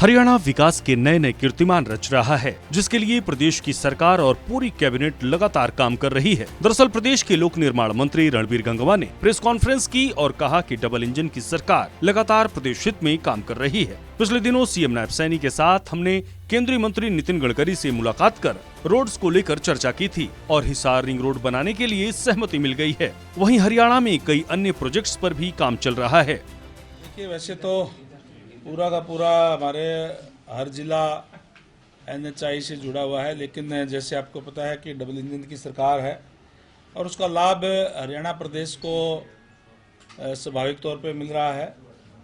हरियाणा विकास के नए नए कीर्तिमान रच रहा है, जिसके लिए प्रदेश की सरकार और पूरी कैबिनेट लगातार काम कर रही है। दरअसल प्रदेश के लोक निर्माण मंत्री रणबीर गंगवा ने प्रेस कॉन्फ्रेंस की और कहा कि डबल इंजन की सरकार लगातार प्रदेश हित में काम कर रही है। पिछले दिनों सीएम नायब सैनी के साथ हमने केंद्रीय मंत्री नितिन गडकरी से मुलाकात कर रोड्स को लेकर चर्चा की थी और हिसार रिंग रोड बनाने के लिए सहमति मिल गई है। वहीं हरियाणा में कई अन्य प्रोजेक्ट्स पर भी काम चल रहा है। देखिए, वैसे तो पूरा का पूरा हमारे हर जिला NHI से जुड़ा हुआ है, लेकिन जैसे आपको पता है कि डबल इंजन की सरकार है और उसका लाभ हरियाणा प्रदेश को स्वाभाविक तौर पे मिल रहा है।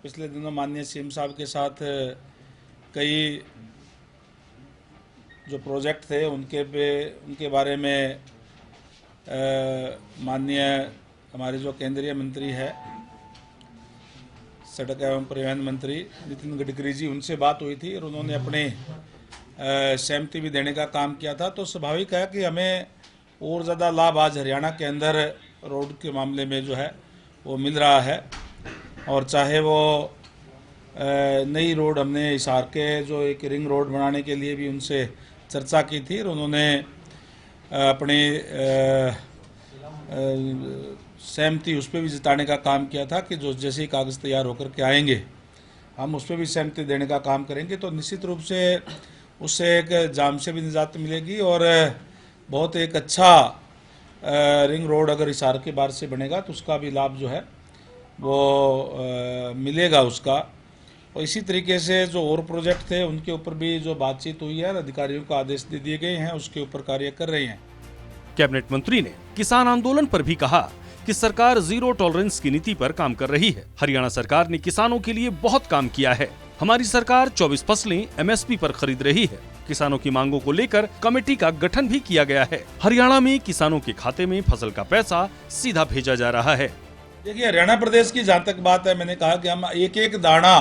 पिछले दिनों माननीय सीएम साहब के साथ कई जो प्रोजेक्ट थे उनके बारे में माननीय हमारे जो केंद्रीय मंत्री है सड़क एवं परिवहन मंत्री नितिन गडकरी जी, उनसे बात हुई थी और उन्होंने अपने सहमति भी देने का काम किया था। तो स्वाभाविक है कि हमें और ज़्यादा लाभ आज हरियाणा के अंदर रोड के मामले में जो है वो मिल रहा है। और चाहे वो नई रोड, हमने हिसार के जो एक रिंग रोड बनाने के लिए भी उनसे चर्चा की थी और उन्होंने अपनी सहमति उस पर भी जताने का काम किया था कि जो जैसे ही कागज़ तैयार होकर के आएंगे हम उस पर भी सहमति देने का काम करेंगे। तो निश्चित रूप से उससे एक जाम से भी निजात मिलेगी और बहुत एक अच्छा रिंग रोड अगर हिसार के बाहर से बनेगा तो उसका भी लाभ जो है वो मिलेगा उसका। और इसी तरीके से जो और प्रोजेक्ट थे उनके ऊपर भी जो बातचीत हुई है, अधिकारियों को आदेश दे दिए गए हैं, उसके ऊपर कार्य कर रहे हैं। कैबिनेट मंत्री ने किसान आंदोलन पर भी कहा कि सरकार जीरो टॉलरेंस की नीति पर काम कर रही है। हरियाणा सरकार ने किसानों के लिए बहुत काम किया है। हमारी सरकार 24 फसलें MSP पर खरीद रही है। किसानों की मांगों को लेकर कमेटी का गठन भी किया गया है। हरियाणा में किसानों के खाते में फसल का पैसा सीधा भेजा जा रहा है। देखिए, हरियाणा प्रदेश की जहाँ तक बात है, मैंने कहा कि हम एक एक दाना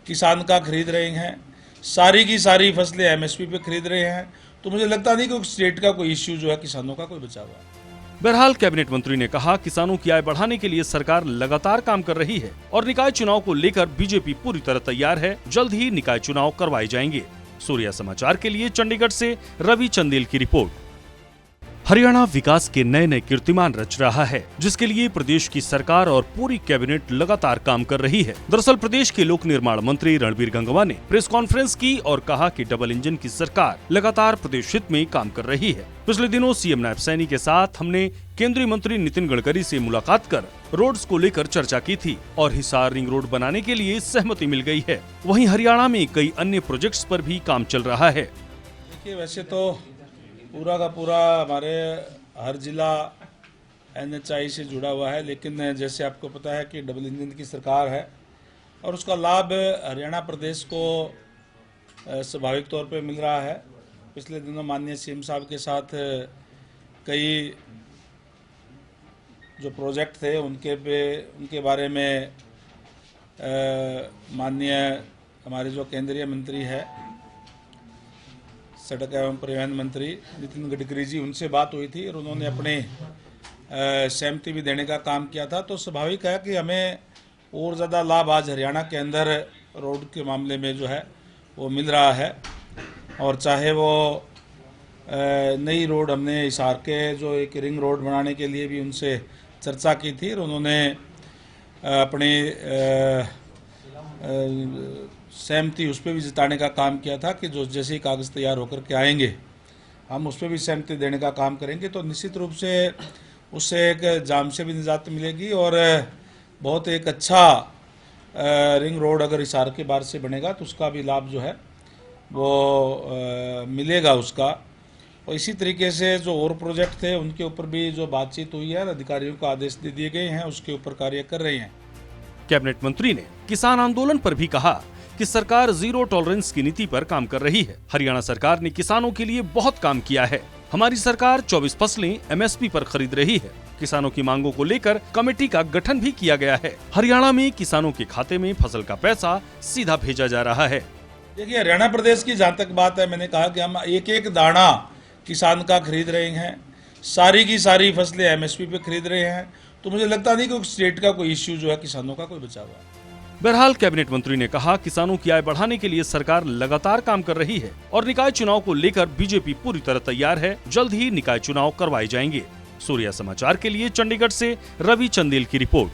किसान का खरीद रहे हैं, सारी की सारी फसलें MSP पे खरीद रहे हैं। तो मुझे लगता नहीं कि स्टेट का कोई इश्यू जो है किसानों का कोई बचा हुआ है। बहरहाल कैबिनेट मंत्री ने कहा किसानों की आय बढ़ाने के लिए सरकार लगातार काम कर रही है और निकाय चुनाव को लेकर बीजेपी पूरी तरह तैयार है। जल्द ही निकाय चुनाव करवाए जाएंगे। सूर्या समाचार के लिए चंडीगढ़ से रवि चंदेल की रिपोर्ट। हरियाणा विकास के नए नए कीर्तिमान रच रहा है, जिसके लिए प्रदेश की सरकार और पूरी कैबिनेट लगातार काम कर रही है। दरअसल प्रदेश के लोक निर्माण मंत्री रणबीर गंगवा ने प्रेस कॉन्फ्रेंस की और कहा कि डबल इंजन की सरकार लगातार प्रदेश हित में काम कर रही है। पिछले दिनों सीएम नायब सैनी के साथ हमने केंद्रीय मंत्री नितिन गडकरी से मुलाकात कर रोड्स को लेकर चर्चा की थी और हिसार रिंग रोड बनाने के लिए सहमति मिल गई है। वहीं हरियाणा में कई अन्य प्रोजेक्ट्स पर भी काम चल रहा है। देखिए, वैसे तो पूरा का पूरा हमारे हर जिला NHI से जुड़ा हुआ है, लेकिन जैसे आपको पता है कि डबल इंजन की सरकार है और उसका लाभ हरियाणा प्रदेश को स्वाभाविक तौर पे मिल रहा है। पिछले दिनों माननीय सीएम साहब के साथ कई जो प्रोजेक्ट थे उनके बारे में माननीय हमारे जो केंद्रीय मंत्री है सड़क एवं परिवहन मंत्री नितिन गडकरी जी, उनसे बात हुई थी और उन्होंने अपने सहमति भी देने का काम किया था। तो स्वाभाविक है कि हमें और ज़्यादा लाभ आज हरियाणा के अंदर रोड के मामले में जो है वो मिल रहा है। और चाहे वो नई रोड, हमने हिसार के जो एक रिंग रोड बनाने के लिए भी उनसे चर्चा की थी और उन्होंने अपनी सहमति उस पर भी जताने का काम किया था कि जो जैसे ही कागज़ तैयार होकर के आएंगे हम उस पर भी सहमति देने का काम करेंगे। तो निश्चित रूप से उससे एक जाम से भी निजात मिलेगी और बहुत एक अच्छा रिंग रोड अगर हिसार के बाहर से बनेगा तो उसका भी लाभ जो है वो मिलेगा उसका। और इसी तरीके से जो और प्रोजेक्ट थे उनके ऊपर भी जो बातचीत हुई है, अधिकारियों को आदेश दे दिए गए हैं, उसके ऊपर कार्य कर रहे हैं। कैबिनेट मंत्री ने किसान आंदोलन पर भी कहा कि सरकार जीरो टॉलरेंस की नीति पर काम कर रही है। हरियाणा सरकार ने किसानों के लिए बहुत काम किया है। हमारी सरकार 24 फसलें MSP पर खरीद रही है। किसानों की मांगों को लेकर कमेटी का गठन भी किया गया है। हरियाणा में किसानों के खाते में फसल का पैसा सीधा भेजा जा रहा है। देखिए, हरियाणा प्रदेश की जहाँ तक बात है, मैंने कहा कि हम एक एक दाना किसान का खरीद रहे हैं, सारी की सारी फसलें MSP पे खरीद रहे हैं। तो मुझे लगता नहीं कि स्टेट का कोई इश्यू जो है किसानों का कोई बचा हुआ है। बहरहाल कैबिनेट मंत्री ने कहा, किसानों की आय बढ़ाने के लिए सरकार लगातार काम कर रही है और निकाय चुनाव को लेकर बीजेपी पूरी तरह तैयार है। जल्द ही निकाय चुनाव करवाए जाएंगे। सूर्या समाचार के लिए चंडीगढ़ से रवि चंदेल की रिपोर्ट।